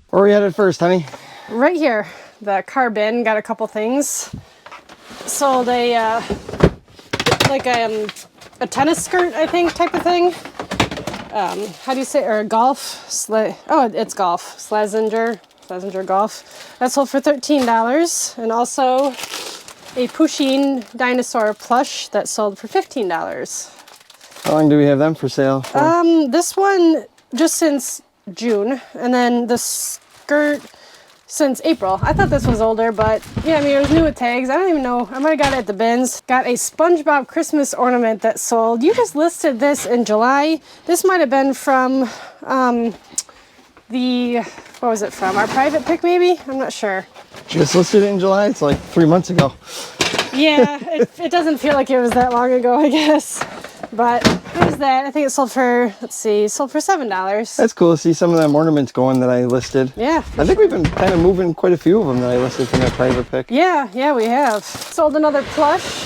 Where are we headed first, honey? Right here, the car bin, got a couple things. Sold a tennis skirt, I think, type of thing. How do you say, or golf, it's golf, Slazenger golf. That sold for $13. And also a Pusheen dinosaur plush that sold for $15. How long do we have them for sale for? This one just since June, and then the skirt since April. I thought this was older, but yeah, I mean, it was new with tags. I don't even know. I might have got it at the bins. Got a SpongeBob Christmas ornament that sold. You just listed this in July. This might have been from what was it from? Our private pick, maybe? I'm not sure. Just listed it in July? It's like 3 months ago. Yeah, it doesn't feel like it was that long ago, I guess. But there's that. I think it sold for, sold for $7. That's cool to see some of them ornaments going that I listed. Yeah. I think we've been kind of moving quite a few of them that I listed from that private pick. Yeah, we have. Sold another plush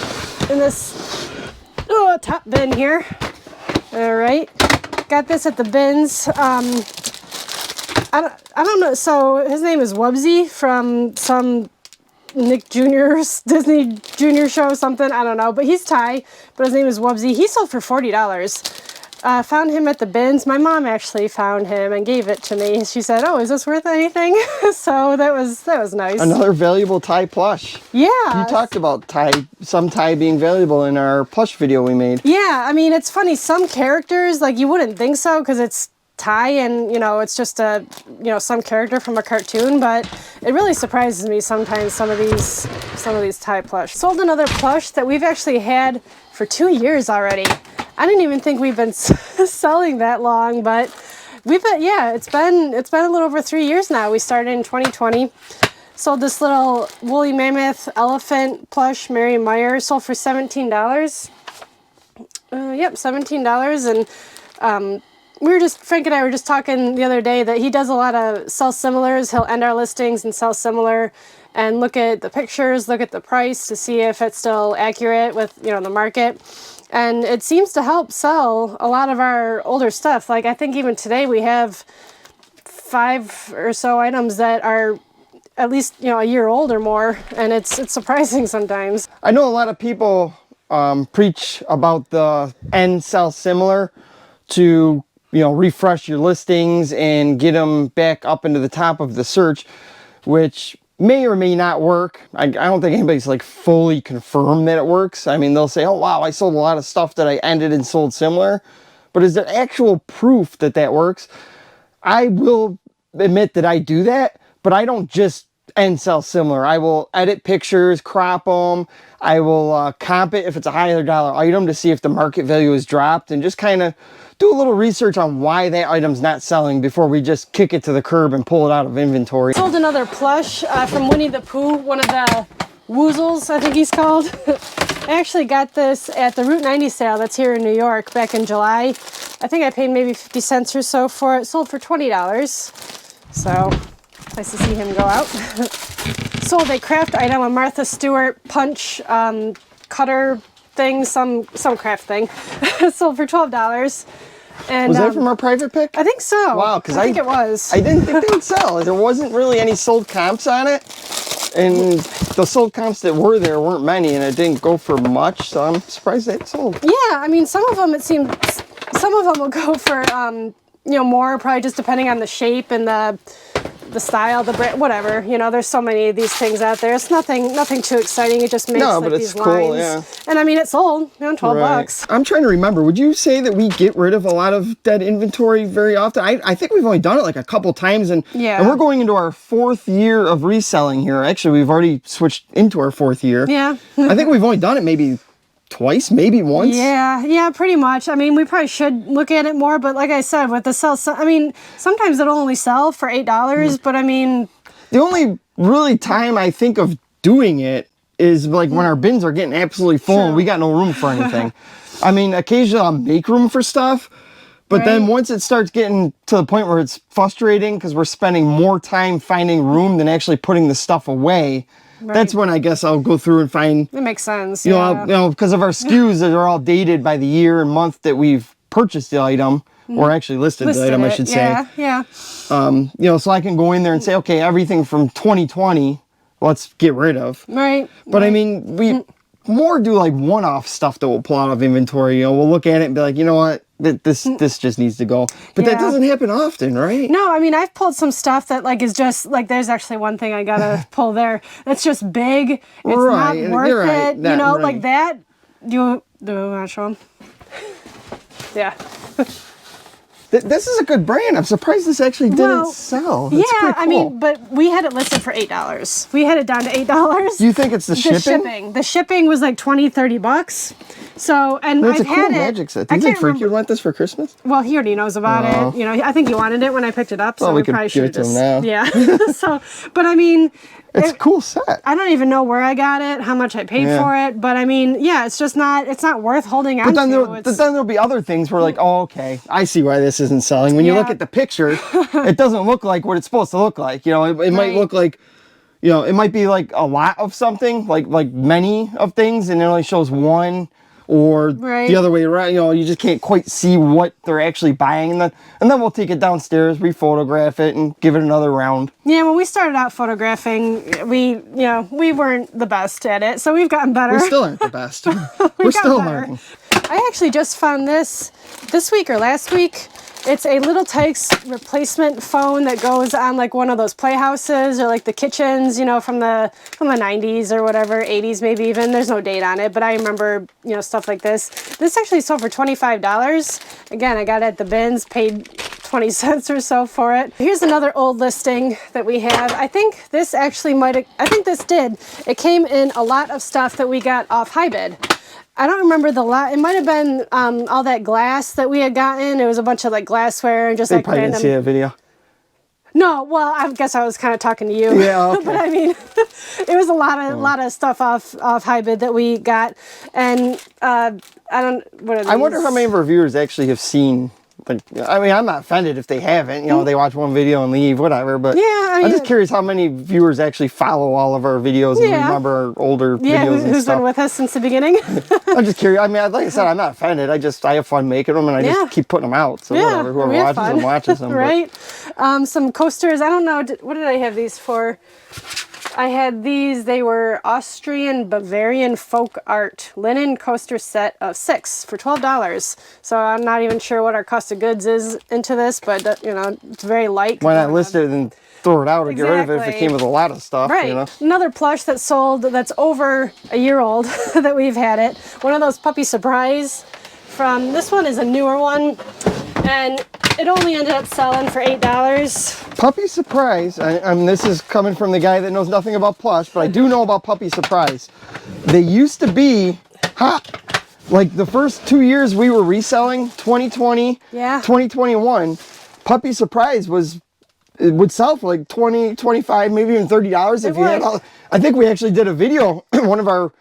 in this top bin here. All right. Got this at the bins. I don't know. So his name is Wubsy from some Nick Jr.'s Disney Jr. show, something, I don't know, but he's Thai, but his name is Wubsy. He sold for $40. Found him at the bins. My mom actually found him and gave it to me. She said, "Oh, is this worth anything?" So that was nice. Another valuable Thai plush. Yeah. You talked about some Thai being valuable in our plush video we made. Yeah, I mean, it's funny, some characters, like, you wouldn't think so because it's Thai and, it's just some character from a cartoon, but it really surprises me sometimes, some of these Thai plush. Sold another plush that we've actually had for 2 years already. I didn't even think we've been selling that long, but it's been a little over 3 years now. We started in 2020. Sold this little woolly mammoth elephant plush, Mary Meyer, sold for $17. Yep, $17. And Frank and I were just talking the other day that he does a lot of sell similars. He'll end our listings and sell similar and look at the pictures, look at the price to see if it's still accurate with, the market. And it seems to help sell a lot of our older stuff. Like, I think even today we have 5 or so items that are at least, a year old or more. And it's surprising sometimes. I know a lot of people preach about the end sell similar to refresh your listings and get them back up into the top of the search, which may or may not work. I don't think anybody's like fully confirmed that it works. I mean, they'll say, "Oh wow, I sold a lot of stuff that I ended and sold similar," but is there actual proof that that works? I will admit that I do that, but I don't just end sell similar. I will edit pictures, crop them. I will comp it if it's a higher dollar item to see if the market value is dropped, and just kind of do a little research on why that item's not selling before we just kick it to the curb and pull it out of inventory. Sold another plush from Winnie the Pooh, one of the Woozles, I think he's called. I actually got this at the Route 90 sale that's here in New York back in July. I think I paid maybe 50 cents or so for it. Sold for $20. So nice to see him go out. Sold a craft item, a Martha Stewart punch cutter thing, some craft thing. Sold for $12. And, was that from our private pick? I think so. Wow, because I think it was. I didn't think they would sell. There wasn't really any sold comps on it. And the sold comps that were there weren't many, and it didn't go for much, so I'm surprised they sold. Yeah, I mean, some of them, it seems, some of them will go for, more, probably just depending on the shape and the style, the brand, whatever. There's so many of these things out there. It's nothing too exciting. It just makes but these it's cool, lines. yeah. And I mean, it sold, $12. I'm trying to remember. Would you say that we get rid of a lot of dead inventory very often? I think we've only done it like a couple times, and we're going into our 4th year of reselling here. Actually, we've already switched into our 4th year. Yeah. I think we've only done it maybe twice, maybe once. Yeah, pretty much. I mean, we probably should look at it more, but like I said, with the sell, I mean, sometimes it'll only sell for $8, but I mean, the only really time I think of doing it is like when our bins are getting absolutely full and we got no room for anything. I mean, occasionally I'll make room for stuff, but then once it starts getting to the point where it's frustrating because we're spending more time finding room than actually putting the stuff away, that's when I guess I'll go through and find... It makes sense, because of our SKUs that are all dated by the year and month that we've purchased the item. or actually listed the item, I should say. Yeah. You know, so I can go in there and say, okay, everything from 2020, let's get rid of. Right. But I mean, we more do like one-off stuff that we'll pull out of inventory. You know, we'll look at it and be like, you know what, this just needs to go. But that doesn't happen often, right? No, I mean, I've pulled some stuff that like is just like, there's actually one thing I gotta pull there that's just big. It's not worth it. You know, like that. Do you want to show them? Yeah. This is a good brand. I'm surprised this actually didn't sell. That's pretty cool. I mean, but we had it listed for $8. We had it down to $8. Do you think it's the shipping? The shipping was like $20-$30. So, and That's I've a cool had magic set. Do you think Freaky would want this for Christmas? Well, he already knows about it. You know, I think he wanted it when I picked it up. So well, we probably could give it to him now. Yeah. So, but I mean, it's a cool set. I don't even know where I got it, how much I paid for it, but I mean, yeah, it's just not, it's not worth holding on to. But then there'll be other things where like, oh, okay, I see why this isn't selling. When you look at the picture, it doesn't look like what it's supposed to look like. You know, it might look like, you know, it might be like a lot of something, like many of things, and it only shows one. Or the other way around, you know, you just can't quite see what they're actually buying. And then we'll take it downstairs, rephotograph it, and give it another round. Yeah, when we started out photographing, we weren't the best at it. So we've gotten better. We still aren't the best. We're still learning. I actually just found this week or last week. It's a Little Tikes replacement phone that goes on like one of those playhouses or like the kitchens, you know, from the 90s or whatever, 80s maybe even. There's no date on it, but I remember, you know, stuff like this. This actually sold for $25. Again, I got it at the bins, paid 20 cents or so for it. Here's another old listing that we have. I think this actually this did. It came in a lot of stuff that we got off HiBid. I don't remember the lot. It might have been all that glass that we had gotten. It was a bunch of like glassware and just they like probably random. Didn't see that video. No, well, I guess I was kind of talking to you. Yeah, okay. But I mean, it was a lot of stuff off HiBid that we got, and I wonder how many of our viewers actually have seen. Like, I mean, I'm not offended if they haven't. You know, they watch one video and leave, whatever. But I'm just curious how many viewers actually follow all of our videos and remember our older videos and who's stuff. Been with us since the beginning. I'm just curious. I mean, like I said, I'm not offended. I have fun making them, and I just keep putting them out. So whatever, whoever watches them. Right. Some coasters. I don't know. What did I have these for? I had these. They were Austrian Bavarian folk art linen coaster set of 6 for $12. So I'm not even sure what our cost of goods is into this, but you know, it's very light. Why not list it and throw it out or get rid of it if it came with a lot of stuff? Right. You know? Another plush that sold that's over a year old that we've had it. One of those Puppy Surprise from, this one is a newer one, and it only ended up selling for $8. Puppy Surprise, I mean, this is coming from the guy that knows nothing about plush, but I do know about Puppy Surprise. They used to be hot. Like the first 2 years we were reselling, 2020, 2021, Puppy Surprise would sell for like $20, $25, maybe even $30 if you had all. I think we actually did a video, one of our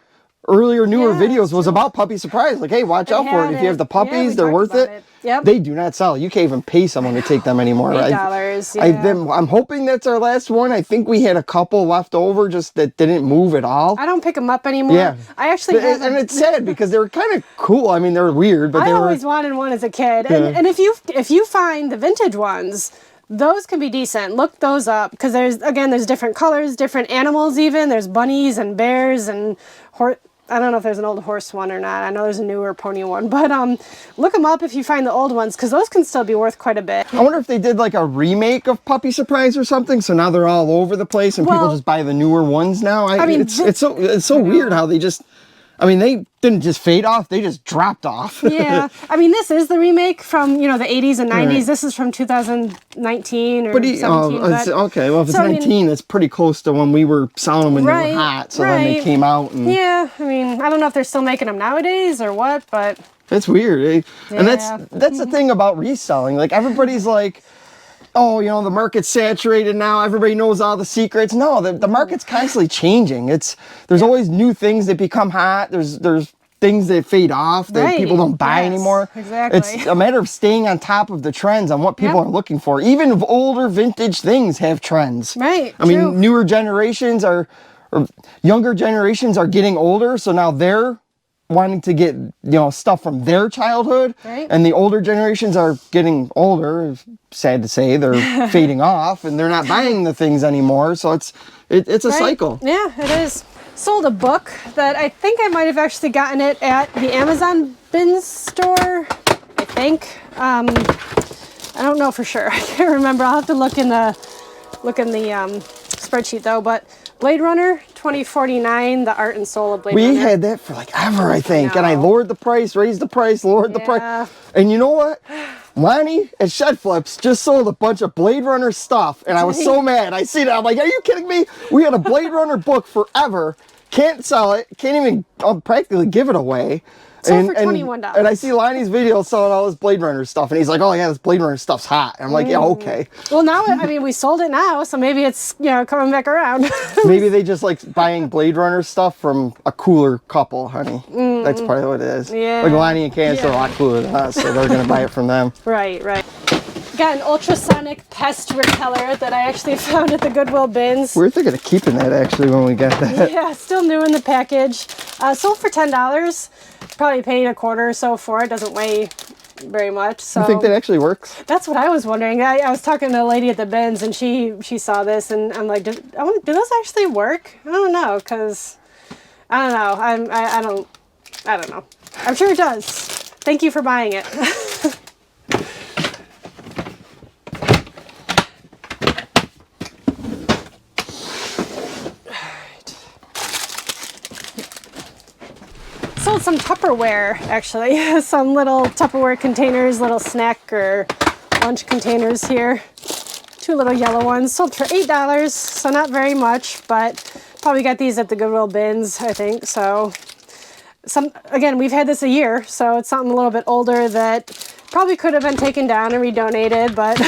earlier, newer videos was about Puppy Surprise. Like, hey, watch out for it. If you have the puppies, they're worth it. Yep. They do not sell. You can't even pay someone to take them anymore. $8, I'm hoping that's our last one. I think we had a couple left over just that didn't move at all. I don't pick them up anymore. Yeah. I actually have and it's sad because they were kind of cool. I mean, they were weird, but I always wanted one as a kid. Yeah. And if you find the vintage ones, those can be decent. Look those up because there's different colors, different animals even. There's bunnies and bears and I don't know if there's an old horse one or not. I know there's a newer pony one, but look them up if you find the old ones because those can still be worth quite a bit. I wonder if they did like a remake of Puppy Surprise or something, so now they're all over the place and people just buy the newer ones now. I mean, it's so weird how they just. I mean, they didn't just fade off; they just dropped off. Yeah, I mean, this is the remake from the 80s and 90s. Right. This is from 2019 or 17. Okay, well, if it's 19, that's pretty close to when we were selling them when they were hot. So then they came out. And yeah, I mean, I don't know if they're still making them nowadays or what, but it's weird. And that's the thing about reselling. Like everybody's like, oh, the market's saturated now. Everybody knows all the secrets. No, the market's constantly changing. There's always new things that become hot. There's things that fade off that people don't buy anymore. Exactly. It's a matter of staying on top of the trends on what people are looking for. Even older vintage things have trends. Right. I mean, newer generations or younger generations are getting older, so now they're wanting to get, stuff from their childhood. Right. And the older generations are getting older. Sad to say, they're fading off and they're not buying the things anymore. So it's a cycle. Yeah, it is. Sold a book that I think I might have actually gotten it at the Amazon bin store. I think. I don't know for sure. I can't remember. I'll have to look in the spreadsheet though. But Blade Runner 2049, the art and soul of Blade Runner. We had that for like ever, I think. And I lowered the price, raised the price, lowered the price. And you know what? Lonnie at Shed Flips just sold a bunch of Blade Runner stuff. And I was so mad. I see that. I'm like, are you kidding me? We had a Blade Runner book forever. Can't sell it. Can't even practically give it away. Sold for $21. And I see Lonnie's video selling all this Blade Runner stuff. And he's like, oh yeah, this Blade Runner stuff's hot. And I'm like, yeah, okay. Well, now, I mean, we sold it now. So maybe it's, coming back around. Maybe they just like buying Blade Runner stuff from a cooler couple, honey. That's probably what it is. Yeah. Like Lonnie and Candace are a lot cooler than us. So they're going to buy it from them. Right. Got an ultrasonic pest repeller that I actually found at the Goodwill bins. We were thinking of keeping that actually when we got that. Yeah, still new in the package. Sold for $10. Probably paid a quarter or so for it. Doesn't weigh very much. So You think that actually works? that's what I was wondering. I was talking to a lady at the bins and she saw this and I'm like, do those actually work? I don't know, because I don't know. I don't know. I'm sure it does. Thank you for buying it. Sold some Tupperware, actually. Some little Tupperware containers, little snack or lunch containers here. 2 little yellow ones. Sold for $8, so not very much, but probably got these at the Goodwill bins, I think. So, again, we've had this a year, so it's something a little bit older that probably could have been taken down and redonated, but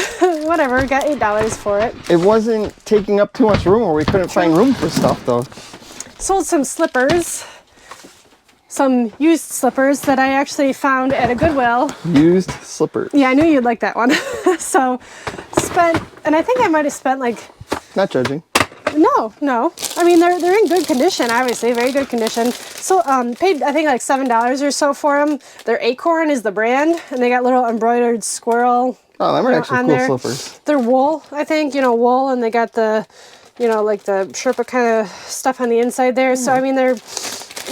whatever, got $8 for it. It wasn't taking up too much room, or we couldn't find room for stuff, though. Sold some slippers. Some used slippers that I actually found at a Goodwill. Used slippers. Yeah, I knew you'd like that one. So and I think I might have spent like... Not judging. No. I mean, they're in good condition, obviously, very good condition. So paid, I think, like $7 or so for them. Their Acorn is the brand, and they got little embroidered squirrel. Oh, them are actually cool slippers. They're wool, I think, wool, and they got the, like the Sherpa kind of stuff on the inside there. So, I mean, they're...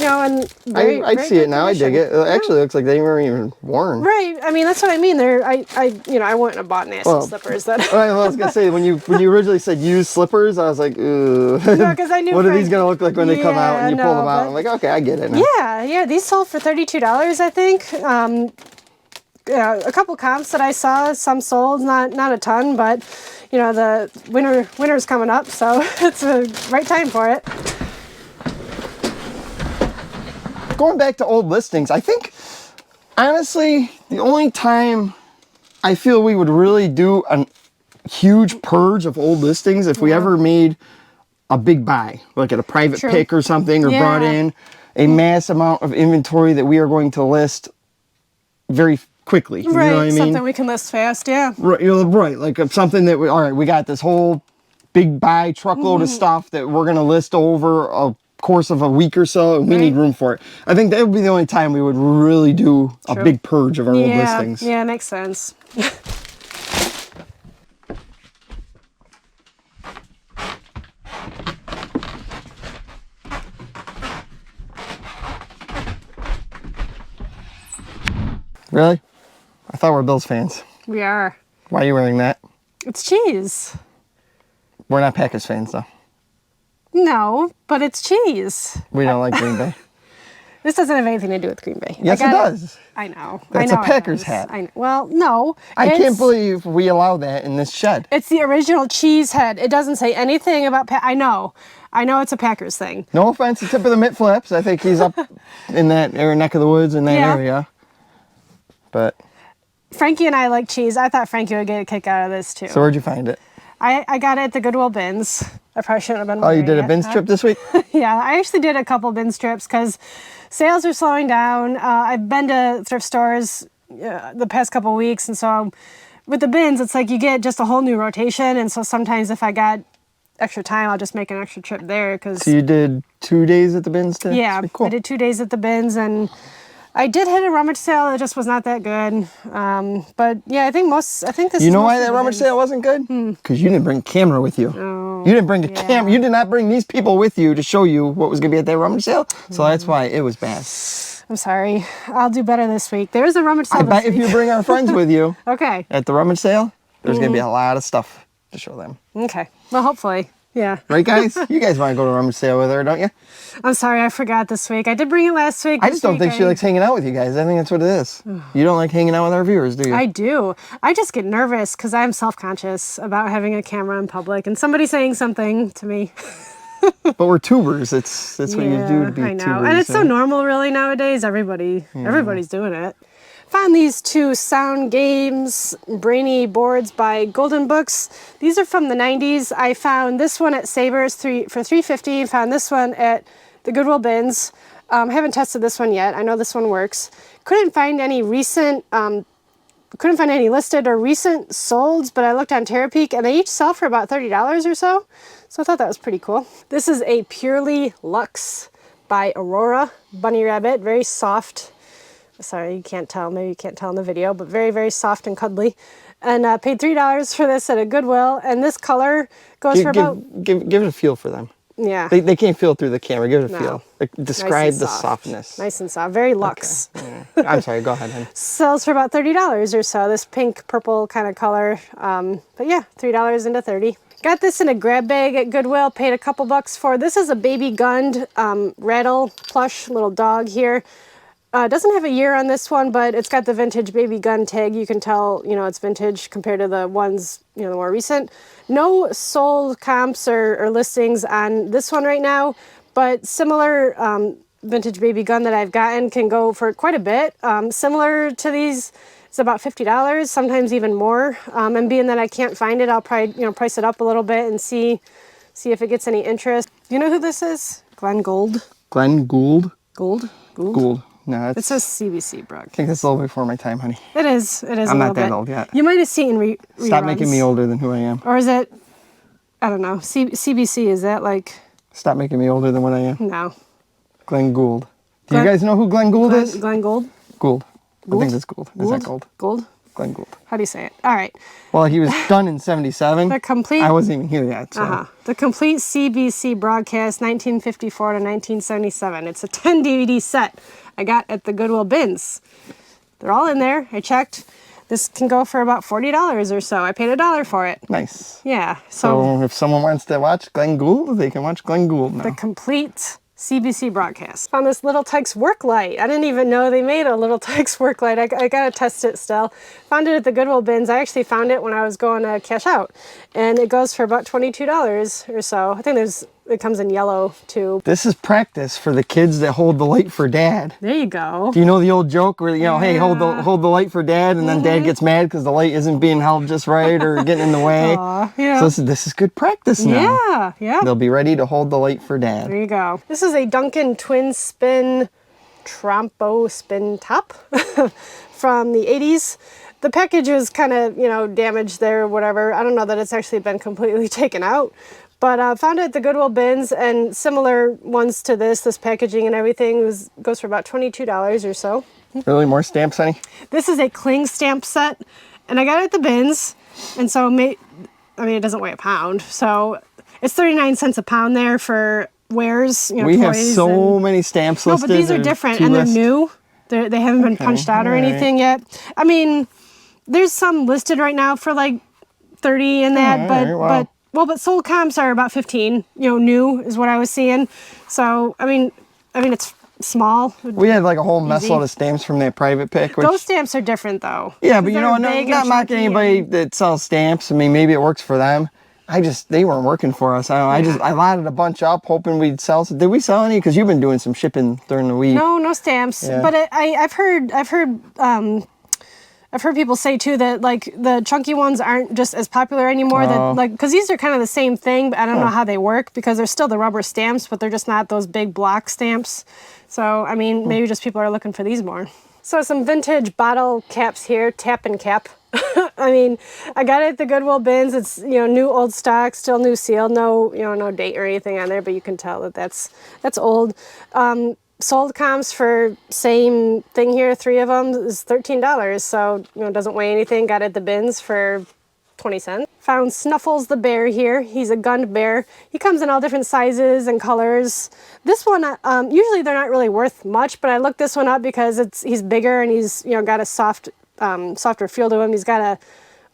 and I see it now. Condition. I dig it. It actually looks like they weren't even worn. Right. I mean, that's what I mean. I wouldn't have bought nasty slippers. That I was gonna say when you originally said used slippers, I was like, ooh. No, because I knew. What are these gonna look like when they come out and you pull them out? I'm like, okay, I get it now. Yeah. These sold for $32, I think. A couple comps that I saw, some sold, not a ton, but the winter's coming up, so it's a right time for it. Going back to old listings, I think, honestly, the only time I feel we would really do a huge purge of old listings if we ever made a big buy, like at a private pick or something, or brought in a mass amount of inventory that we are going to list very quickly. You know what I mean? Something we can list fast, yeah. Right, like something that, we got this whole big buy truckload of stuff that we're going to list over a course of a week or so, and we need room for it. I think that would be the only time we would really do a big purge of our old listings. Yeah, makes sense. Really? I thought we were Bills fans. We are. Why are you wearing that? It's cheese. We're not Packers fans, though. No, but it's cheese. We don't like Green Bay. This doesn't have anything to do with Green Bay. Yes, it does. I know. That's I know a Packers hat. Well, no. I can't believe we allow that in this shed. It's the original cheese head. It doesn't say anything about... I know it's a Packers thing. No offense to Tip of the Mitt Flips. I think he's up in that neck of the woods in that area. But... Frankie and I like cheese. I thought Frankie would get a kick out of this, too. So where'd you find it? I got it at the Goodwill bins. I probably shouldn't have been Oh, you did a bins trip this week? Yeah, I actually did a couple bins trips because sales are slowing down. I've been to thrift stores the past couple weeks, and so with the bins, it's like you get just a whole new rotation, and so sometimes if I got extra time, I'll just make an extra trip there. So you did 2 days at the bins today? Yeah, Sweet, cool. I did 2 days at the bins, and I did hit a rummage sale. It just was not that good. But yeah, I think this. You know why that rummage sale wasn't good? Because you didn't bring a camera with you. Oh, You didn't bring the camera. You did not bring these people with you to show you what was going to be at that rummage sale. So that's why it was bad. I'm sorry. I'll do better this week. There's a rummage sale I bet if you bring our friends with you Okay. at the rummage sale, there's going to be a lot of stuff to show them. Okay. Well, hopefully. Yeah. Right, guys? You guys want to go to a rummage sale with her, don't you? I'm sorry, I forgot this week. I did bring it last week. I just don't think she likes hanging out with you guys. I think that's what it is. You don't like hanging out with our viewers, do you? I do. I just get nervous because I'm self-conscious about having a camera in public and somebody saying something to me. But we're tubers. That's what you do to be I know. tubers. And it's so normal really nowadays. Everybody's doing it. Found these two Sound Games Brainy boards by Golden Books. These are from the 90s. I found this one at Sabres for $3.50. Found this one at the Goodwill bins. Haven't tested this one yet. I know this one works. Couldn't find any recent, couldn't find any listed or recent solds, but I looked on Terapeak and they each sell for about $30 or so. So I thought that was pretty cool. This is a Purely Luxe by Aurora Bunny Rabbit. Very soft. Sorry, you can't tell. Maybe you can't tell in the video, but very, very soft and cuddly. And paid $3 for this at a Goodwill. And this color goes for about... Give it a feel for them. Yeah. They can't feel through the camera. Give it a No. feel. Like, describe Nice the and soft. softness. Nice and soft. Very luxe. Okay. Yeah. I'm sorry. Go ahead, honey. Sells for about $30 or so. This pink, purple kind of color. But yeah, $3 into $30. Got this in a grab bag at Goodwill. Paid a couple bucks for. This is a Baby Gund rattle plush little dog here. Doesn't have a year on this one, but it's got the vintage Baby Gun tag. You can tell, it's vintage compared to the ones, the more recent. No sold comps or listings on this one right now, but similar vintage Baby Gun that I've gotten can go for quite a bit. Similar to these, it's about $50, sometimes even more. And being that I can't find it, I'll probably, price it up a little bit and see if it gets any interest. You know who this is? Glenn Gould. Glenn Gould? Gould? Gould. No, It says CBC, Brooke. I think that's a little before my time, honey. It is. It is. I'm a not little that bit. old yet. You might have seen reruns. Stop making me older than who I am. Or is it? I don't know. CBC, is that like? Stop making me older than what I am. No. Glenn Gould. Do you guys know who Glenn Gould is? Glenn Gould. Gould. I Gould? think it's Gould. Is that Gould? Gould. Glenn Gould. How do you say it? All right. Well, he was done in '77. The complete. I wasn't even here yet. So. The complete CBC broadcast, 1954 to 1977. It's a 10 DVD set I got at the Goodwill bins. They're all in there. I checked. This can go for about $40 or so. I paid $1 for it. Nice. Yeah. So if someone wants to watch Glenn Gould, they can watch Glenn Gould now. The complete CBC broadcast. Found this Little Tikes work light. I didn't even know they made a Little Tikes work light. I gotta test it still. Found it at the Goodwill bins. I actually found it when I was going to cash out. And it goes for about $22 or so. I think it comes in yellow too. This is practice for the kids that hold the light for dad. There you go. Do you know the old joke where, hey, hold the light for dad, and then dad gets mad because the light isn't being held just right or getting in the way? Yeah. So this is good practice now. Yeah, yeah. They'll be ready to hold the light for dad. There you go. This is a Duncan Twin Spin Trompo Spin Top from the 80s. The package was kind of, damaged there or whatever. I don't know that it's actually been completely taken out. But found it at the Goodwill bins, and similar ones to this packaging and everything goes for about $22 or so. Really? More stamps, honey? This is a cling stamp set, and I got it at the bins, and so, it doesn't weigh a pound, so it's 39 cents a pound there for wares, we have so many stamps listed. No, but these are different, and they're new. They haven't been punched out or anything yet. There's some listed right now for like 30 in that, but sold comps are about 15, new is what I was seeing. So, it's small. We had like a whole mess load of stamps from that private pick. Those stamps are different though. Yeah, but I'm not mocking anybody that sells stamps. Maybe it works for them. They weren't working for us. I lighted a bunch up hoping we'd sell. Did we sell any? Because you've been doing some shipping during the week. No stamps. Yeah. But I've heard people say too that like the chunky ones aren't just as popular anymore. Because these are kind of the same thing, but I don't know how they work because they're still the rubber stamps, but they're just not those big block stamps. So maybe just people are looking for these more. So some vintage bottle caps here, tap and cap. I mean, I got it at the Goodwill bins. It's, you know, new old stock, still new seal, no, you know, no date or anything on there, but you can tell that that's old. Sold comps for same thing here, 3 of them is $13. So, you know, it doesn't weigh anything. Got it at the bins for 20 cents. Found Snuffles the bear here. He's a gunned bear. He comes in all different sizes and colors. This one, usually they're not really worth much, but I looked this one up because he's bigger and he's, you know, got a softer feel to him. He's got a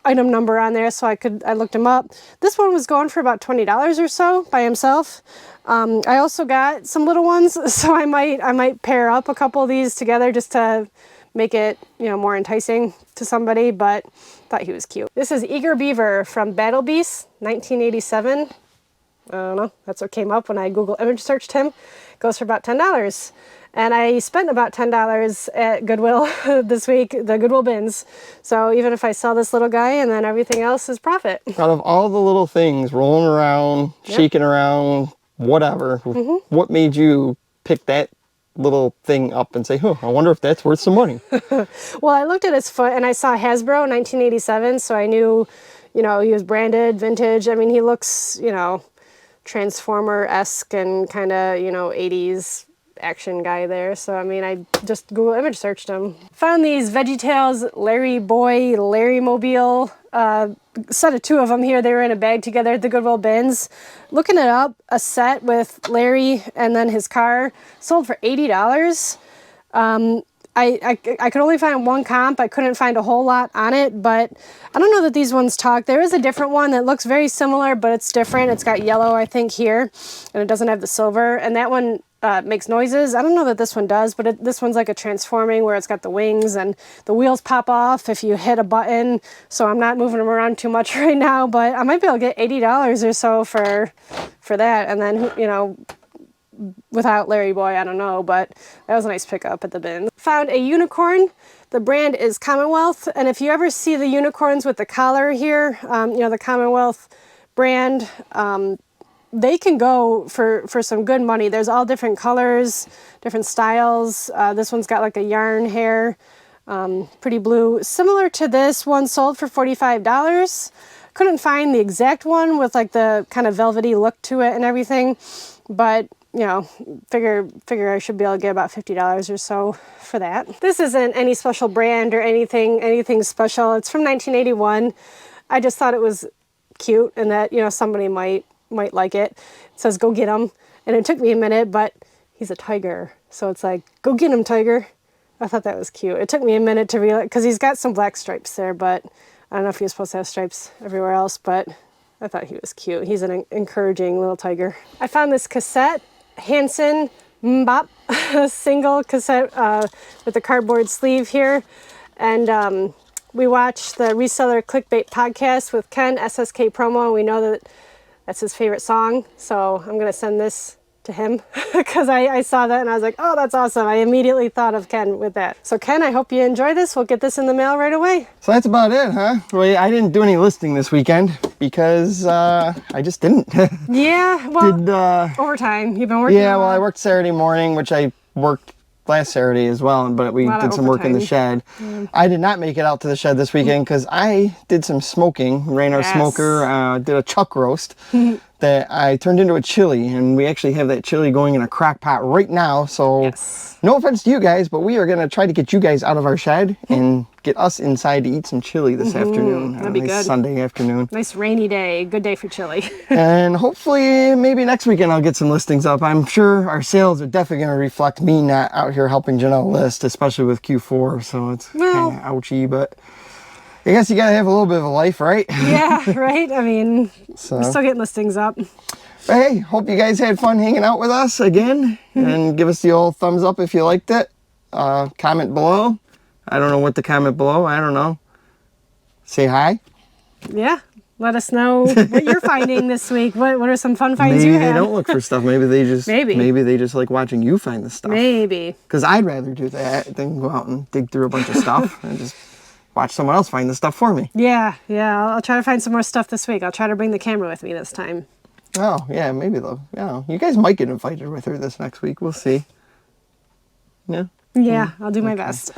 item number on there, so I looked him up. This one was going for about $20 or so by himself. I also got some little ones, so I might pair up a couple of these together just to make it, you know, more enticing to somebody, but thought he was cute. This is Eager Beaver from Battle Beast, 1987. I don't know, that's what came up when I Google image searched him. Goes for about $10. And I spent about $10 at Goodwill this week, the Goodwill bins. So even if I sell this little guy and then everything else is profit. Out of all the little things rolling around, shaking around, whatever, what made you pick that little thing up and say, I wonder if that's worth some money? Well, I looked at his foot and I saw Hasbro 1987, so I knew, you know, he was branded, vintage. I mean, he looks, you know, Transformer-esque and kind of, you know, 80s action guy there. So, I mean, I just Google image searched him. Found these VeggieTales Larry Boy, Larry Mobile, set of 2 of them here. They were in a bag together at the Goodwill bins. Looking it up, a set with Larry and then his car sold for $80. I could only find one comp. I couldn't find a whole lot on it, but I don't know that these ones talk. There is a different one that looks very similar, but it's different. It's got yellow, I think, here, and it doesn't have the silver, and that one makes noises. I don't know that this one does, but this one's like a transforming where it's got the wings and the wheels pop off if you hit a button. So I'm not moving them around too much right now, but I might be able to get $80 or so for that. And then, you know, without Larry Boy, I don't know, but that was a nice pickup at the bin. Found a unicorn. The brand is Commonwealth, and if you ever see the unicorns with the collar here, you know, the Commonwealth brand, they can go for some good money. There's all different colors, different styles. This one's got like a yarn hair, pretty blue. Similar to this one, sold for $45. Couldn't find the exact one with like the kind of velvety look to it and everything, but you know, figure I should be able to get about $50 or so for that. This isn't any special brand or anything special. It's from 1981. I just thought it was cute and that, you know, somebody might like it. It says, go get him. And it took me a minute, but he's a tiger. So it's like, go get him, tiger. I thought that was cute. It took me a minute to realize, because he's got some black stripes there, but I don't know if he was supposed to have stripes everywhere else, but I thought he was cute. He's an encouraging little tiger. I found this cassette, Hanson Mbop, single cassette with the cardboard sleeve here. And we watched the Reseller Clickbait podcast with Ken, SSK Promo, and we know that that's his favorite song. So I'm going to send this to him because I saw that and I was like, oh, that's awesome. I immediately thought of Ken with that. So Ken, I hope you enjoy this. We'll get this in the mail right away. So that's about it, huh? Well, I didn't do any listing this weekend because I just didn't. Yeah, well, overtime. You've been working? Yeah, well, I worked Saturday morning, which I worked last Saturday as well, but we did some work in the shed. I did not make it out to the shed this weekend because I did some smoking, ran our smoker, did a chuck roast that I turned into a chili, and we actually have that chili going in a crock pot right now, so no offense to you guys, but we are going to try to get you guys out of our shed and get us inside to eat some chili this afternoon. That'd be good. Sunday afternoon. Nice rainy day. Good day for chili. And hopefully maybe next weekend I'll get some listings up. I'm sure our sales are definitely going to reflect me not out here helping Janelle list, especially with Q4, so it's kind of ouchy, but I guess you got to have a little bit of a life, right? Yeah, right? I mean, we're still getting listings up. But hey, hope you guys had fun hanging out with us again, and give us the old thumbs up if you liked it. Comment below. I don't know what to comment below. I don't know. Say hi. Yeah. Let us know what you're finding this week. What are some fun finds you have? Maybe they don't look for stuff. Maybe they just maybe they just like watching you find the stuff. Maybe. Because I'd rather do that than go out and dig through a bunch of stuff and just watch someone else find the stuff for me. Yeah. I'll try to find some more stuff this week. I'll try to bring the camera with me this time. Oh, yeah, maybe though. Yeah, you guys might get invited with her this next week. We'll see. Yeah? Yeah, I'll do my best.